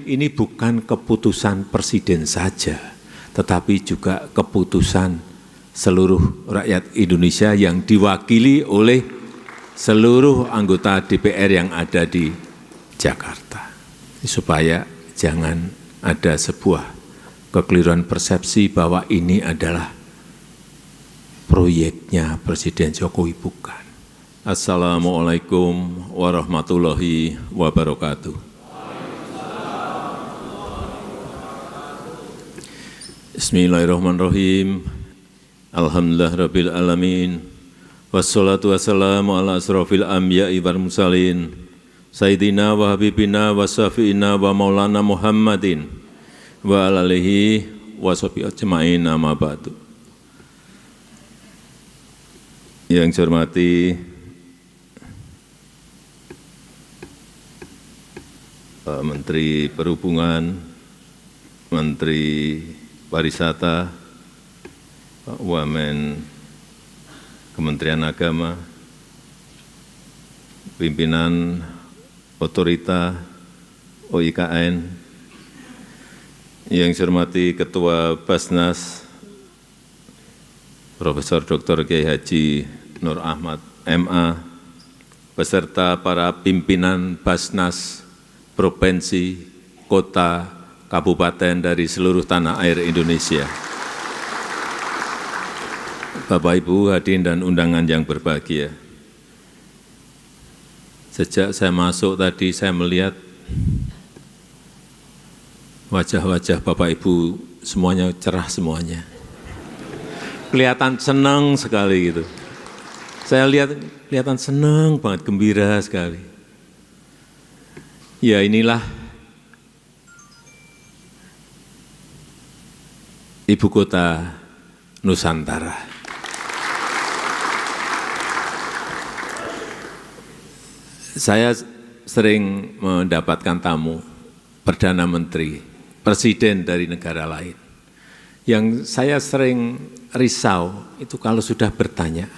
ini bukan keputusan presiden saja, tetapi juga keputusan seluruh rakyat Indonesia yang diwakili oleh seluruh anggota DPR yang ada di Jakarta. Supaya jangan ada sebuah kekeliruan persepsi bahwa ini adalah proyeknya Presiden Jokowi, bukan. Assalamualaikum warahmatullahi wabarakatuh. Bismillahirrahmanirrahim. Alhamdulillahirabbil alamin. Wassalatu wassalamu ala asrofil anbiya'i wal mursalin. Sayyidina wa habibina wa syafi'ina wa maulana Muhammadin wa ala alihi wa sahbihi ajma'in, amma ba'du. Yang saya hormati Pak Menteri Perhubungan, Menteri Pariwisata, Pak Wamen Kementerian Agama, pimpinan Otorita OIKN, yang saya hormati Ketua Basnas, Profesor Dr. Kiai Haji Nur Ahmad MA, beserta para pimpinan Basnas provinsi, kota, kabupaten dari seluruh tanah air Indonesia. Bapak, Ibu, hadirin dan undangan yang berbahagia. Sejak saya masuk tadi, saya melihat wajah-wajah Bapak Ibu semuanya cerah semuanya. Kelihatan senang sekali gitu. Saya lihat kelihatan senang banget, gembira sekali. Ya, inilah ibu kota Nusantara. Saya sering mendapatkan tamu Perdana Menteri, Presiden dari negara lain. Yang saya sering risau itu kalau sudah bertanya,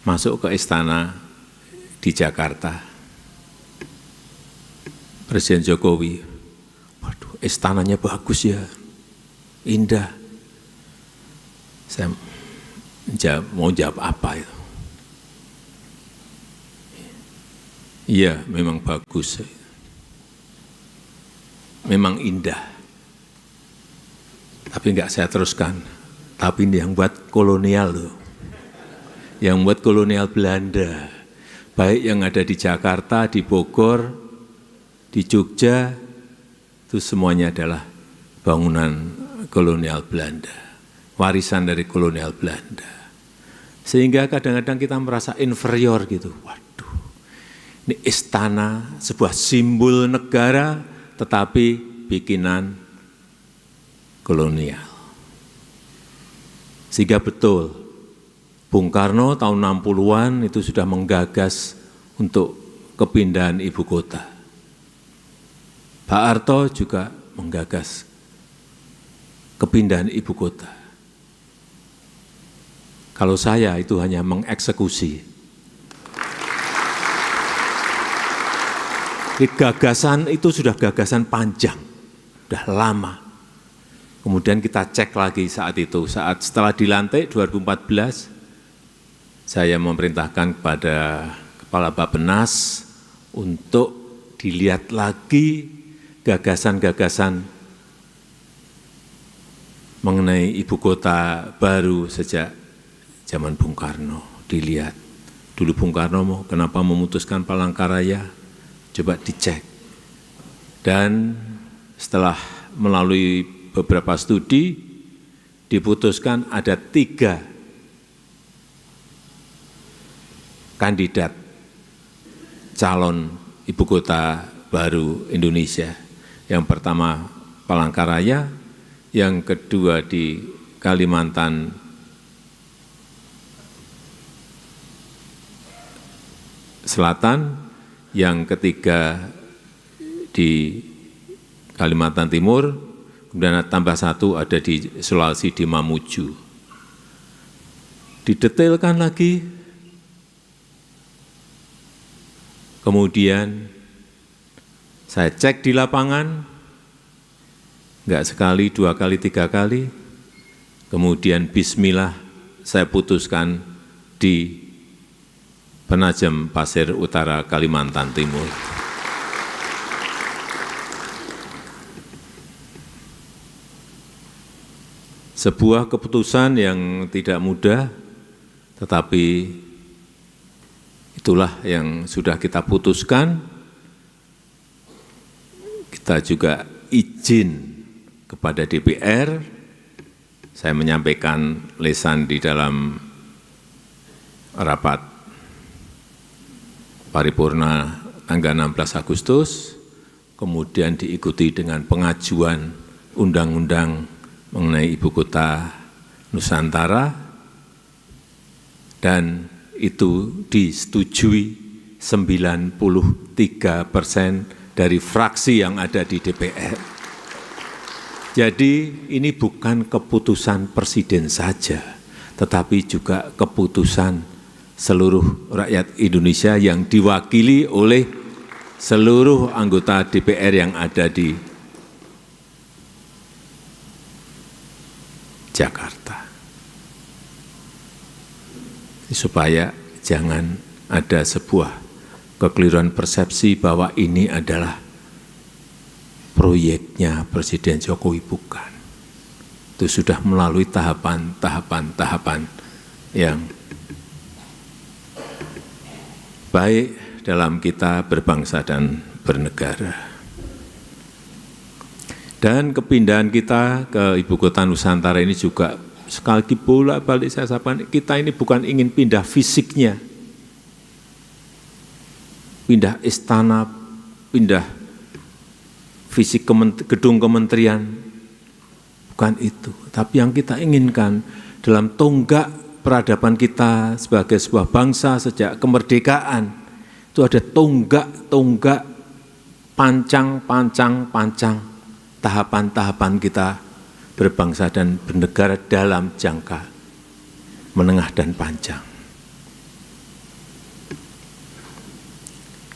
masuk ke istana di Jakarta, Presiden Jokowi, waduh, istananya bagus ya, indah. Saya mau jawab apa itu? Iya, memang bagus, memang indah. Tapi enggak saya teruskan. Tapi ini yang buat kolonial loh, yang buat kolonial Belanda, baik yang ada di Jakarta, di Bogor, di Jogja, itu semuanya adalah bangunan kolonial Belanda, warisan dari kolonial Belanda. Sehingga kadang-kadang kita merasa inferior gitu. Waduh, ini istana, sebuah simbol negara, tetapi bikinan kolonial. Sehingga betul, Bung Karno tahun 60-an itu sudah menggagas untuk kepindahan ibu kota. Pak Harto juga menggagas kepindahan ibu kota. Kalau saya itu hanya mengeksekusi. Gagasan itu sudah gagasan panjang, sudah lama. Kemudian kita cek lagi saat itu, saat setelah dilantik 2014, saya memerintahkan kepada Kepala Bappenas untuk dilihat lagi gagasan-gagasan mengenai ibu kota baru sejak zaman Bung Karno. Dilihat, dulu Bung Karno kenapa memutuskan Palangkaraya, coba dicek. Dan setelah melalui beberapa studi, diputuskan ada 3 kandidat calon ibu kota baru Indonesia. Yang pertama Palangkaraya, yang kedua di Kalimantan Selatan, yang ketiga di Kalimantan Timur, kemudian tambah 1 ada di Sulawesi di Mamuju. Didetailkan lagi, kemudian saya cek di lapangan, enggak sekali, 2 kali, 3 kali, kemudian bismillah saya putuskan di Penajam Pasir Utara, Kalimantan Timur. Sebuah keputusan yang tidak mudah, tetapi itulah yang sudah kita putuskan. Kita juga izin kepada DPR, saya menyampaikan lisan di dalam rapat paripurna tanggal 16 Agustus, kemudian diikuti dengan pengajuan undang-undang mengenai ibu kota Nusantara, dan itu disetujui 93% dari fraksi yang ada di DPR. Jadi ini bukan keputusan presiden saja, tetapi juga keputusan seluruh rakyat Indonesia yang diwakili oleh seluruh anggota DPR yang ada di Jakarta. Supaya jangan ada sebuah kekeliruan persepsi bahwa ini adalah proyeknya Presiden Jokowi, bukan. Itu sudah melalui tahapan yang baik dalam kita berbangsa dan bernegara. Dan kepindahan kita ke ibu kota Nusantara ini juga sekali lagi bolak-balik saya sampaikan, kita ini bukan ingin pindah fisiknya, pindah istana, pindah fisik gedung kementerian, bukan itu. Tapi yang kita inginkan dalam tonggak peradaban kita sebagai sebuah bangsa sejak kemerdekaan, itu ada tonggak pancang, tahapan-tahapan kita berbangsa dan bernegara dalam jangka menengah dan panjang.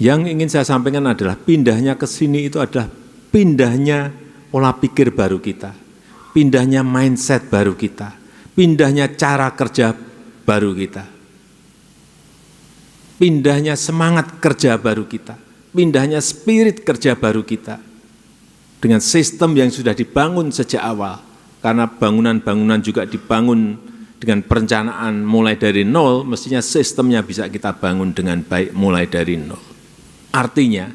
Yang ingin saya sampaikan adalah pindahnya ke sini itu adalah pindahnya pola pikir baru kita, pindahnya mindset baru kita, pindahnya cara kerja baru kita, pindahnya semangat kerja baru kita, pindahnya spirit kerja baru kita. Dengan sistem yang sudah dibangun sejak awal, karena bangunan-bangunan juga dibangun dengan perencanaan mulai dari nol, mestinya sistemnya bisa kita bangun dengan baik mulai dari nol. Artinya,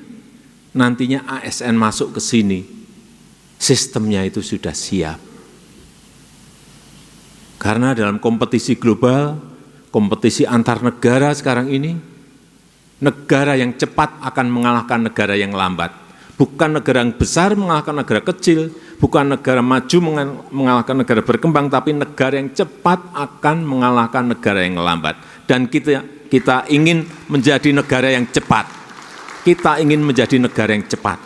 nantinya ASN masuk ke sini, sistemnya itu sudah siap. Karena dalam kompetisi global, kompetisi antar negara sekarang ini, negara yang cepat akan mengalahkan negara yang lambat. Bukan negara yang besar mengalahkan negara kecil, bukan negara maju mengalahkan negara berkembang, tapi negara yang cepat akan mengalahkan negara yang lambat. Dan kita ingin menjadi negara yang cepat. Kita ingin menjadi negara yang cepat.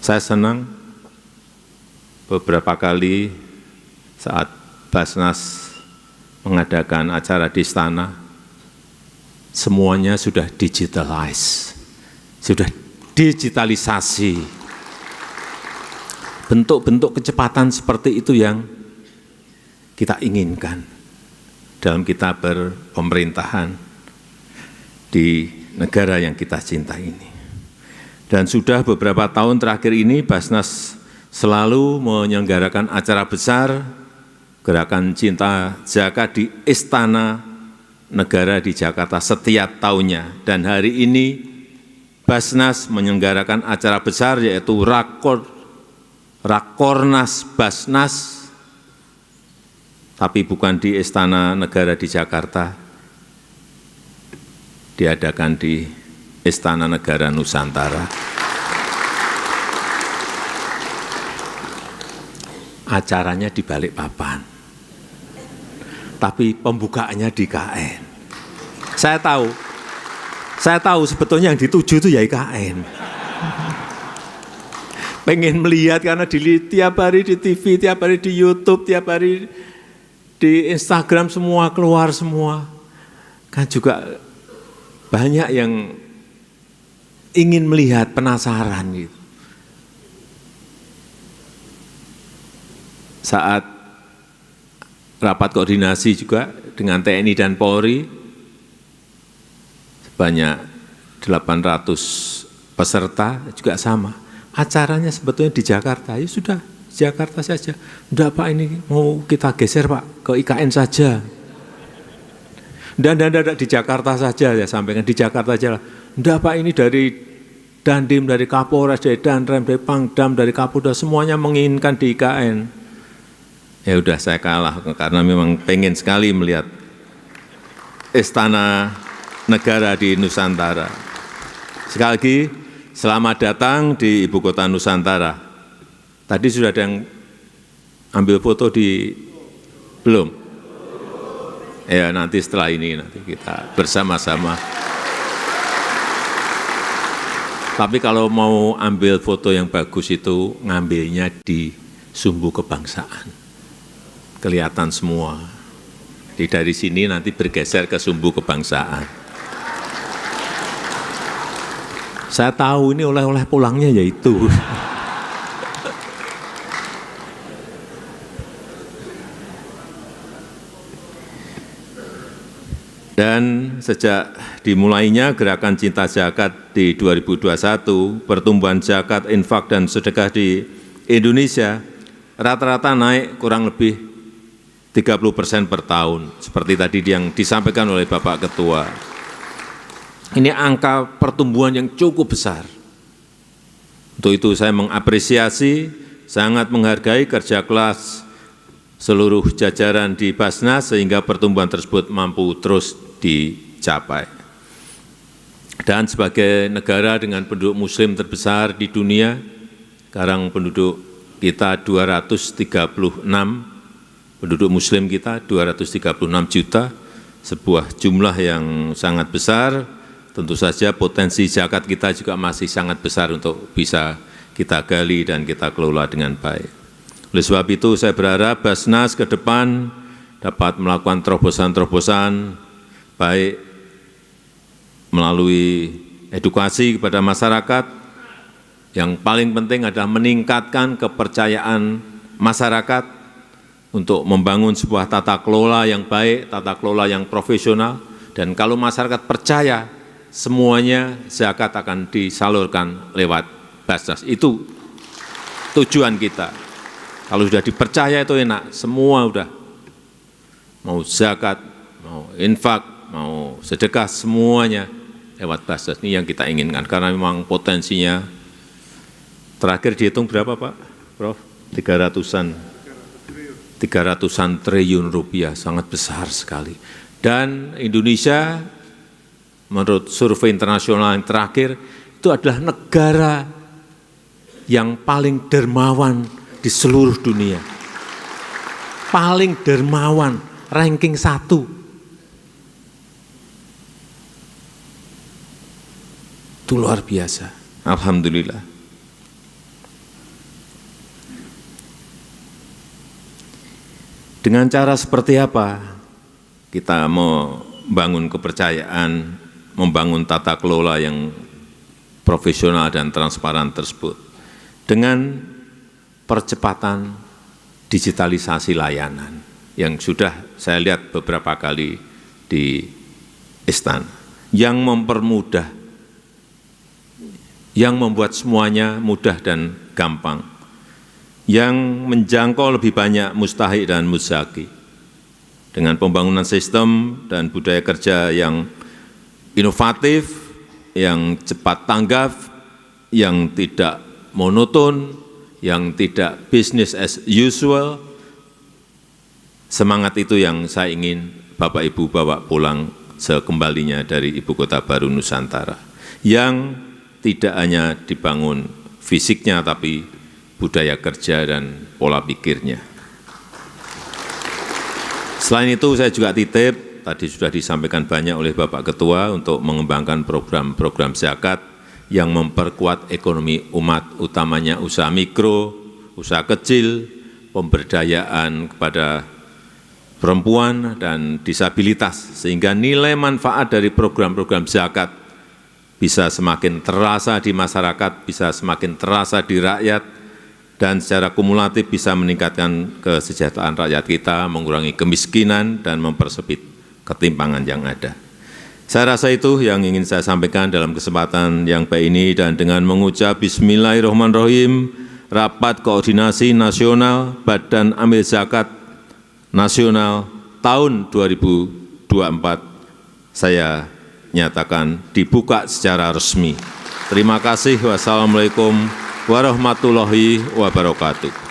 Saya senang beberapa kali saat Basnas mengadakan acara di istana, semuanya sudah digitalisasi. Bentuk-bentuk kecepatan seperti itu yang kita inginkan dalam kita berpemerintahan di negara yang kita cintai ini. Dan sudah beberapa tahun terakhir ini Basnas selalu menyelenggarakan acara besar Gerakan Cinta Zakat di Istana Negara di Jakarta setiap tahunnya. Dan hari ini Basnas menyelenggarakan acara besar yaitu Rakornas Basnas, tapi bukan di Istana Negara di Jakarta, diadakan di Istana Negara Nusantara. Acaranya di Balikpapan, tapi pembukaannya di IKN. Saya tahu sebetulnya yang dituju itu ya IKN. Pengen melihat karena tiap hari di TV, tiap hari di YouTube, tiap hari di Instagram semua keluar semua. Kan juga banyak yang ingin melihat, penasaran gitu. saat rapat koordinasi juga dengan TNI dan Polri, sebanyak 800 peserta juga sama. Acaranya sebetulnya di Jakarta, ya sudah Jakarta saja. Enggak Pak, ini mau kita geser Pak ke IKN saja. Enggak, di Jakarta saja, ya sampaikan di Jakarta saja. Enggak Pak, ini dari Dandim, dari Kapolres, dari Danrem, dari Pangdam, dari Kapolda, semuanya menginginkan di IKN. Ya udah saya kalah, karena memang pengen sekali melihat istana negara di Nusantara. Sekali lagi, selamat datang di Ibu Kota Nusantara. Tadi sudah ada yang ambil foto di, belum? Ya nanti setelah ini, nanti kita bersama-sama. Tapi kalau mau ambil foto yang bagus itu, ngambilnya di Sumbu Kebangsaan. Kelihatan semua. Dari sini nanti bergeser ke Sumbu Kebangsaan. Saya tahu ini oleh-oleh pulangnya yaitu. Dan sejak dimulainya Gerakan Cinta Zakat di 2021, pertumbuhan zakat, infak, dan sedekah di Indonesia rata-rata naik kurang lebih 30% per tahun, seperti tadi yang disampaikan oleh Bapak Ketua. Ini angka pertumbuhan yang cukup besar. Untuk itu saya mengapresiasi, sangat menghargai kerja keras seluruh jajaran di Basnas sehingga pertumbuhan tersebut mampu terus dicapai. Dan sebagai negara dengan penduduk muslim terbesar di dunia, sekarang penduduk kita 236, penduduk muslim kita 236 juta, sebuah jumlah yang sangat besar. Tentu saja potensi zakat kita juga masih sangat besar untuk bisa kita gali dan kita kelola dengan baik. Oleh sebab itu saya berharap Basnas ke depan dapat melakukan terobosan-terobosan baik melalui edukasi kepada masyarakat. Yang paling penting adalah meningkatkan kepercayaan masyarakat untuk membangun sebuah tata kelola yang baik, tata kelola yang profesional. Dan kalau masyarakat percaya, semuanya zakat akan disalurkan lewat Basnas. Itu tujuan kita. Kalau sudah dipercaya itu enak, semua udah. Mau zakat, mau infak, mau sedekah, semuanya lewat Basnas. Ini yang kita inginkan, karena memang potensinya, terakhir dihitung berapa Pak, Prof? 300-an triliun rupiah, sangat besar sekali. Dan Indonesia, menurut survei internasional yang terakhir, itu adalah negara yang paling dermawan di seluruh dunia. Paling dermawan, ranking 1. Itu luar biasa, alhamdulillah. Dengan cara seperti apa kita membangun kepercayaan, membangun tata kelola yang profesional dan transparan tersebut? Dengan percepatan digitalisasi layanan yang sudah saya lihat beberapa kali di istana, yang mempermudah, yang membuat semuanya mudah dan gampang, yang menjangkau lebih banyak mustahik dan muzaki, dengan pembangunan sistem dan budaya kerja yang inovatif, yang cepat tanggap, yang tidak monoton, yang tidak business as usual. Semangat itu yang saya ingin Bapak Ibu bawa pulang sekembalinya dari Ibu Kota Baru Nusantara, yang tidak hanya dibangun fisiknya, tapi budaya kerja dan pola pikirnya. Selain itu saya juga titip, tadi sudah disampaikan banyak oleh Bapak Ketua, untuk mengembangkan program-program zakat yang memperkuat ekonomi umat, utamanya usaha mikro, usaha kecil, pemberdayaan kepada perempuan dan disabilitas, sehingga nilai manfaat dari program-program zakat bisa semakin terasa di masyarakat, bisa semakin terasa di rakyat, dan secara kumulatif bisa meningkatkan kesejahteraan rakyat kita, mengurangi kemiskinan, dan mempersempit ketimpangan yang ada. Saya rasa itu yang ingin saya sampaikan dalam kesempatan yang baik ini, dan dengan mengucap Bismillahirrahmanirrahim, Rapat Koordinasi Nasional Badan Amil Zakat Nasional tahun 2024 saya nyatakan dibuka secara resmi. Terima kasih. Wassalamualaikum warahmatullahi wabarakatuh.